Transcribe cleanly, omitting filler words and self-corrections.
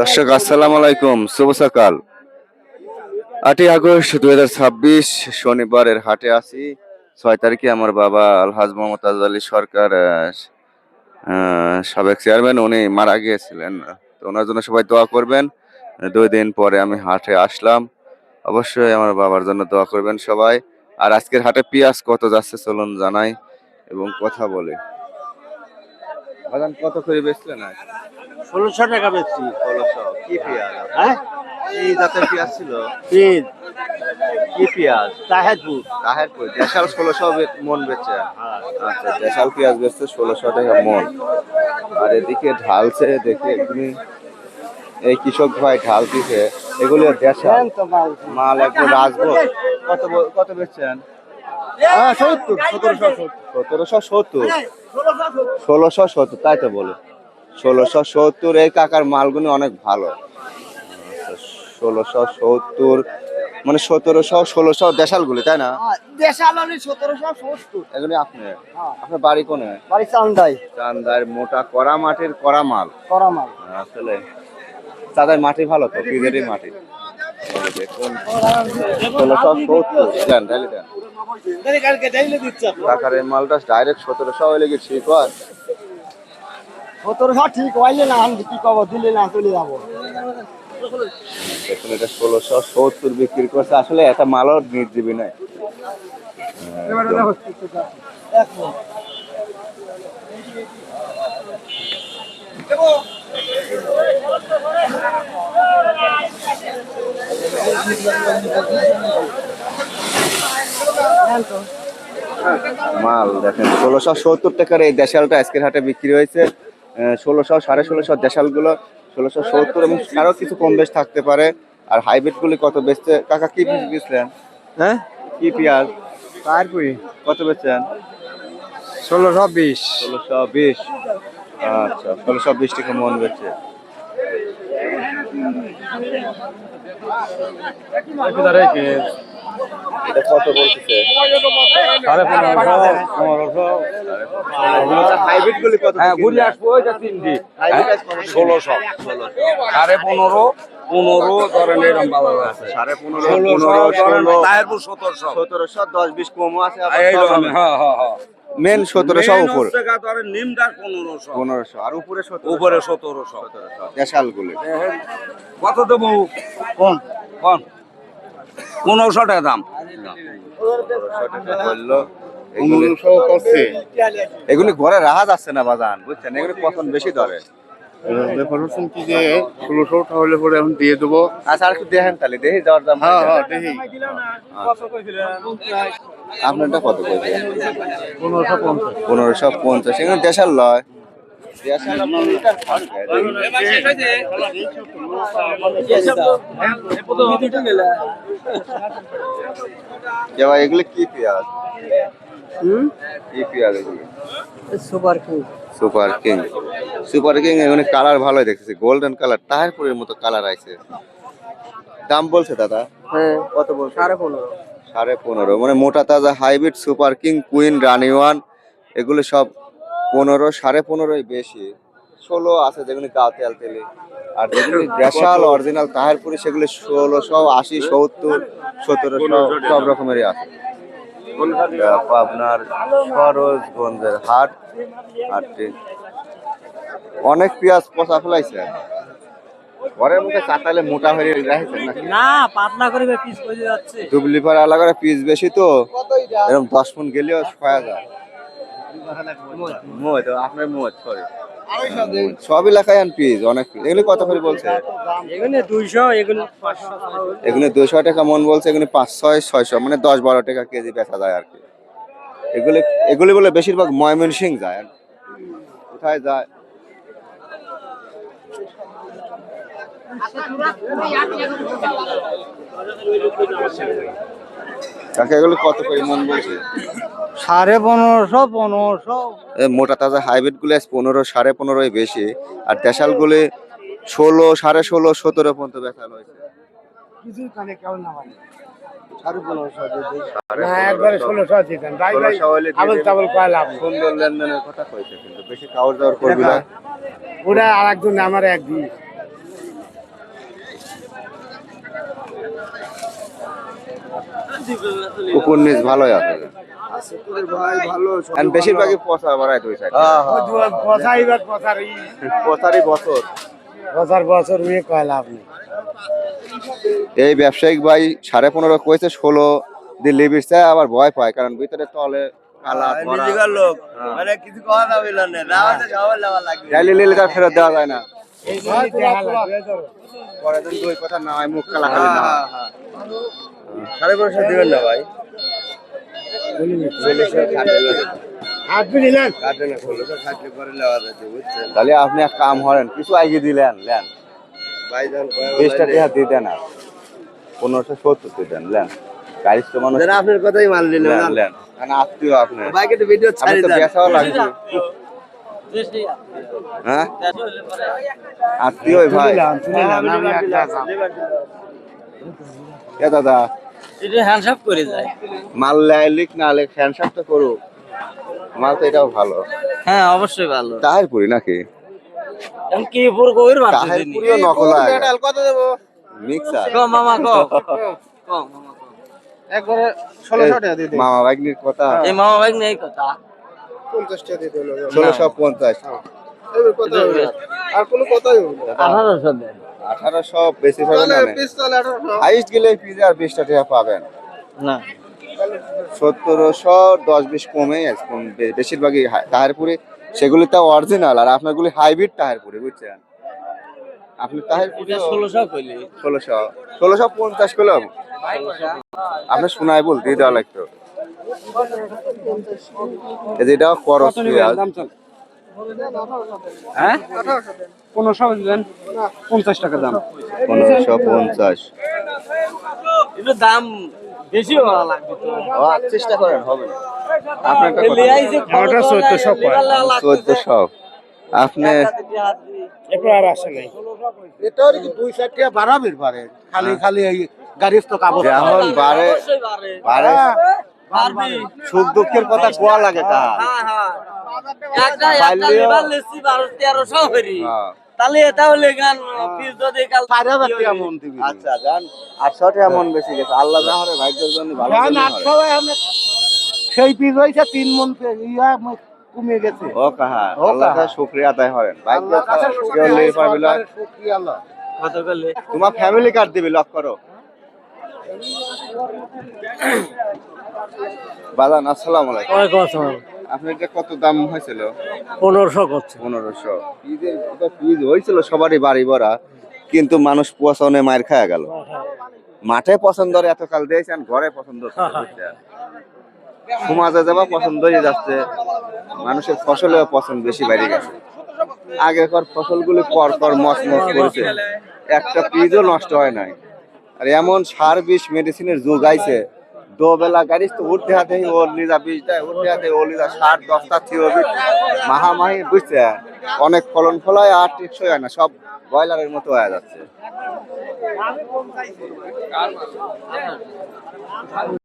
দর্শক আসসালামু আলাইকুম, শুভ সকাল। 8ই আগস্ট 2026 শনিবারের হাটে আছি। 6 তারিখে আমার বাবা আলহাজ মোহাম্মদ তাজ আলী সরকার সাবেক চেয়ারম্যান, উনি মারা গিয়েছিলেন। তো ওনার জন্য সবাই দোয়া করবেন। 2 দিন পরে আমি হাটে আসলাম, অবশ্যই আমার বাবার জন্য দোয়া করবেন সবাই। আর আজকের হাটে পেঁয়াজ কত যাচ্ছে চলুন জানাই এবং কথা বলি। বাজান কত করে বেচলেন? 1600 টাকা বেচছি। 1600। কি পেঁয়াজ? হ্যাঁ, কি জাতের পেঁয়াজ ছিল? পেঁয়াজ কি পেঁয়াজ? তাহেরপুর। তাহেরপুর। দেশাল 1600 মন বেচছে। আচ্ছা, দেশাল পেঁয়াজ বেচছে 1600 টাকা মন। আর এদিকে ঢালছে দেখে এমনি এই কৃষক ভাই ঢালতিছে, এগুলো দেশাল মাল, একদম রাজভোগ। কত বেচছেন? 1770। 1770। 1670, তাই তো বলে 1670। এই কাকার মালগুলো অনেক ভালো। 1670 মানে 1700 1600 দেশালগুলি, তাই না? দেশাল হলে 1770। এগুলি আপনার বাড়ি কোনে? বাড়ি চান্দাই। চান্দার মোটা কড়া মাটির কড়া মাল। করা মাল। আসলে চাঁদার মাটি ভালো তো, পিদেরই মাটি। দেখুন 1670 দেন, ঢালি দেন। কাকার এই মালটা ডাইরেক্ট 1700 হইলে কি ঠিক হয়? 1700 ঠিক হইলে না, আমি কি কব, দিলে না চলে যাবো। দেখুন এটা 1670 বিক্রি করছে। আসলে একটা মালও নির্জীবী নাই। মাল দেখেন 1670 টাকার এই দেশালটা আজকের হাটে বিক্রি হয়েছে। 1600 1650 দেশাল গুলো 1670, এবং আরো কিছু কম বেশ থাকতে পারে। আর হাইব্রিড গুলি কত বেচছে কাকা? কি বেচলেন? হ্যাঁ, কি পেঁয়াজ? তারপরে কত বেচছেন? 1620। 1620। আচ্ছা, 1620 টাকা মন বেচছে। এটা কত বলতেছে? 1500 হাইব্রিড গুলি কত? হ্যাঁ, ঘুরে আসবো। ওইটা 3D 1600 15.5 15 ধরেন এরকম বাবা আছে। 15.5 16 16 তাহেরপুর 1700 1700 10-20 কমও আছে। এইরকম। হ্যাঁ হ্যাঁ হ্যাঁ, মেন 1700 উপর। ধরেন নিমডা 1500 1500 আর উপরে 1700। উপরে 1700 দেশাল গুলি কত দেবো? কোন কোন 1500 টাকা দাম। 1500 টাকা বললো। এগুলি ঘরে রাখা যাচ্ছে না বাজান, বুঝছেন? এগুলি পছন্দ বেশি ধরে। কি যে 1600 হলে পরে এখন দিয়ে দেবো। আচ্ছা, আর একটু দেখেন তাহলে, দেখি যাওয়ার দাম। হ্যাঁ হ্যাঁ, দেখি। আপনারটা কত কইছে? 1550। 1550। এগুলো দেশাল লয়। এগুলি কি পেঁয়াজ? কি পেঁয়াজ এগুলি? Super king. Super king. Super king এগুলি কালার ভালোই দেখতেছি, গোল্ডেন কালার, তাহেরপুরের মতো কালার আছে। দাম বলছে দাদা? হ্যাঁ, কত বলছে? 15.5। 15.5 মানে মোটা তাজা হাইব্রিড সুপার কিং, কুইন, রানি ওয়ান, এগুলো সব 15 15.5 বেশি। 16 আছে যেগুলি গা তেল তেলে। আর যেগুলি দেশাল অরিজিনাল তাহেরপুরি সেগুলি 1680 70 1700 সব রকমেরই আছে। আপনার সরোজগঞ্জের হাট। হাটটি অনেক পেঁয়াজ পচা ফেলাইছে। ঘরের মধ্যে চাতালে মোটা হয়ে রাখছেন নাকি? না, পাতলা করে পিস করে যাচ্ছে। ডুবলিপার আলাদা করে পিস বেশি তো, এরকম 10 মণ গেলেও খাওয়া যায়। মোট আপনার মোট সরি, সব এলাকায় আন পিস, অনেক পিস। এগুলি কত করে বলছে? এগুলো 200, এগুলো 500। এগুলি 200 টাকা মন বলছে, এগুলি 500 600 মানে 10-12 টাকা কেজি বেচা যায় আর কি। এগুলি এগুলি বলে বেশিরভাগ ময়মনসিংহ যায়। আর কোথায় যায়? কাকা এগুলি কত করে মন বলছে? 1550 1500। মোটা তাজা হাইব্রিড গুলো 15 15.5 বেশি। আর দেশাল গুলি 16 16.5 17 পর্যন্ত বেচা হয়েছে। সাড়ে না একবারে 1500 1600 দিতেন ভাই ভাই 1600 হলে দিয়ে আবল দেবেন। তাবল কয় লাভ নেই। সুন্দর লেনদেনের কথা কইছে, কিন্তু বেশি কাউর দাওয়ার করবি না। ওটা আর একজন আমার এক দিন কুকুর নিজ ভালোই আছে ভাই ভালো আর বেশিরভাগই পচা বাড়ায় দুই সাইড পচাইবার পচারি পচারই বছর। পচার বছর মেয়ে কয় লাভ নেই। এই ব্যবসায়িক ভাই 15.5 কইছে, 16 দিয়ে লিবিছে, আবার ভয় পায় কারণ ভিতরে তলে কালা ভরা লোক হ্যাঁ। মানে কিছু কথা না বললেন না আমাদের সবাই লাগা লাগবে ডাইলি লিলে তার ফেরত দেওয়া যায় না। এই জন্য দেখা লাগবে পরে দিন দুই কথা না হয় মুখ কালা খালি না হয়। 15.5 দিবেন না ভাই আপনি নিলেন কাটে না 1600 খাটলে পরে লেওয়া যাচ্ছে বুঝছেন তাহলে আপনি এক কাম করেন, কিছু আগে দিলেন লেন ভাইজান 20টা টাকা দিতেন না, 1570 দিতেন লেন। গাড়ি তো মানুষ যারা আপনার কথাই মান নিলেন লেন লেন, কারণ আত্মীয় আপনার বাইকে তো ভিডিও আমি ছাড়ি তো দেন বেচাও লাগবে। হ্যাঁ আত্মীয় ভাই আমি একটা এ দাদা এটা হ্যান্ডসাপ করে যায়। মাল লিখ না লিখ হ্যান্ডসাপ তো করুক, মাল তো এটাও ভালো। হ্যাঁ অবশ্যই ভালো। তাহের পুরি নাকি এখন কি পুরো গভীর মারছে তাহের দিনি। পুরিও নকল কত দেবো মিক্সার ক মামা ক মামা ক। একবারে 1600 টাকা দিয়ে দিন মামা বাইকনির কথা এই মামা ভাই নেই কথা। 50 টাকা দিয়ে দিল 1650 এবার কত হবে আর কোনো কথাই হবে না 1800 দেন। 1800 বেশি পাবেন না পিস তাহলে 1800 হাইস্ট গেলে পিজা আর 20টা টাকা পাবেন। না 1700 10-20 কমে আছে, বেশিরভাগই তাহেরপুরি, সেগুলি তো অরিজিনাল, আর আপনারগুলি হাইব্রিড তাহেরপুরি বুঝছেন। আপনি তাহেরপুরি এটা 1600 কইলি। 1650 কিলো আপনি শোনায় বল দিয়ে দেওয়া লাগতো। এই যেটা করস পেঁয়াজ হ্যাঁ 1500 দিবেন 50 টাকা দাম 1550। এটা দাম বেশি হওয়া লাগবে তো। ও চেষ্টা করেন হবে না। আপনি একটা এই লিয়াই যে আমারটা 1400 কয়। 1400 আপনি এরপর আর আসে নাই এটা আর কি 2-4 টাকা বাড়াবের পারে খালি খালি এই গাড়ির তো কাগজ এখন বারে অবশ্যই বাড়ে। বারে পারবি। সুখ দুঃখের কথা কোয়া লাগে তা। হ্যাঁ হ্যাঁ একটা পাইলেও- লিভার লেসি 1200-1300 হরি। হ্যাঁ। তাহলে এটা হলে গান পিস যদি কাল 4000 টাকা মন দিবি আচ্ছা জান 800 টাকা মন বেশি গেছে, আল্লাহ জাহারে ভাগ্যের জন্য ভালো জান জন্যই 800 হয়। আমরা সেই পিস হইছে 3 মন ইয়া কমে গেছে ও কাহা ও আল্লাহ কাহা। কা শুকরিয়া আদায় করেন ভাগ্য আল্লাহর কাছে কেউ লেই পারবিলা। শুকরিয়া আল্লাহ কত করলে তোমার ফ্যামিলি কার্ড দিবি, লক করো। বাজান আসসালামু আলাইকুম, ওয়ালাইকুম আসসালাম। আপনার যে কত দাম হয়েছিল? 1500 করছে। 1500। ঈদের এটা ঈদ হয়েছিল সবারই বাড়ি ভরা, কিন্তু মানুষ পছন্দে মার খায়া গেল। মাঠে পছন্দ এত কাল দিয়েছেন, ঘরে পছন্দ হচ্ছে না, বুঝছেন? সমাজে যাবা পছন্দ হয়ে যাচ্ছে, মানুষের ফসলেও পছন্দ বেশি বেড়ে গেছে। আগেকার ফসলগুলি পর পর মস মস করেছে, একটা পিজও নষ্ট হয় নাই। আর এমন সার বিষ মেডিসিনের যুগ আইছে, দোবেলা গাড়ি তো উঠতে হাতে ওর লিজা বিষ দেয়, উঠতে হাতে ও লিজা সার 10টা থিওবি মাহামাহি, বুঝছে? অনেক ফলন ফলায় আর টেকসই হয় না, সব ব্রয়লারের মতো হয়ে যাচ্ছে।